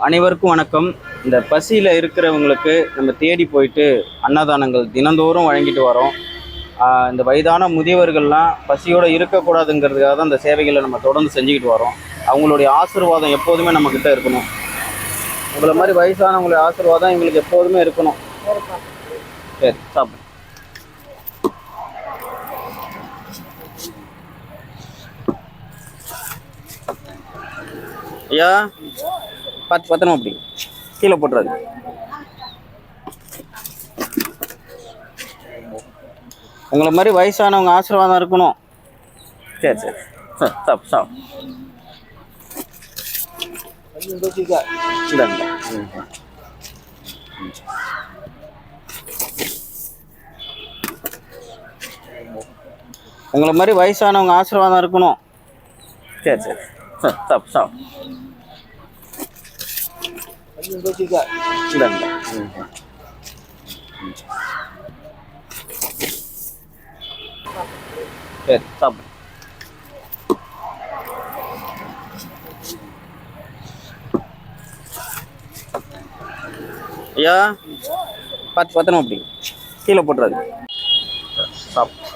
அனைவருக்கும் வணக்கம். இந்த பசியில் இருக்கிறவங்களுக்கு நம்ம தேடி போயிட்டு அன்னதானங்கள் தினந்தோறும் வழங்கிட்டு வரோம். இந்த வயதான முதியவர்கள்லாம் பசியோடு இருக்கக்கூடாதுங்கிறதுக்காக தான் இந்த சேவைகளை நம்ம தொடர்ந்து செஞ்சுக்கிட்டு வரோம். அவங்களுடைய ஆசீர்வாதம் எப்போதுமே நம்மக்கிட்ட இருக்கணும். உங்களை மாதிரி வயசானவங்களுடைய ஆசீர்வாதம் எங்களுக்கு எப்போதுமே இருக்கணும். சரி, சாப்பிடு. ஐயா, பத்திரமா அப்படி கீழே போட்டுறாது. உங்களை மாதிரி வயசானவங்க ஆசீர்வாதம் இருக்கணும். சரி சரி சார், சாப்பிடு. உங்களை மாதிரி வயசானவங்க ஆசீர்வாதம் இருக்கணும். சரி சரி சார், சாப்பிடு. சரி, சாப்பிடு. ஐயா, பத்திரமா அப்படி கீழே போட்டுறாது. சாப்பிடு.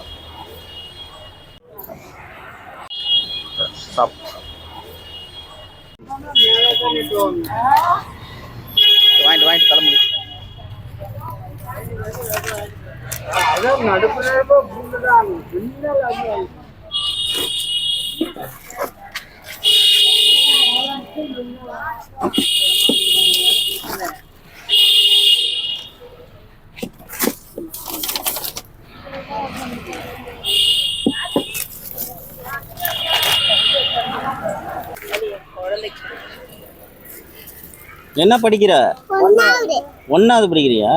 வாங்கிட்டு கிளம்பு. என்ன படிக்கிற? ஒன்னாவது படிக்கிறியா?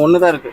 ஒண்ணுதான் இருக்கு.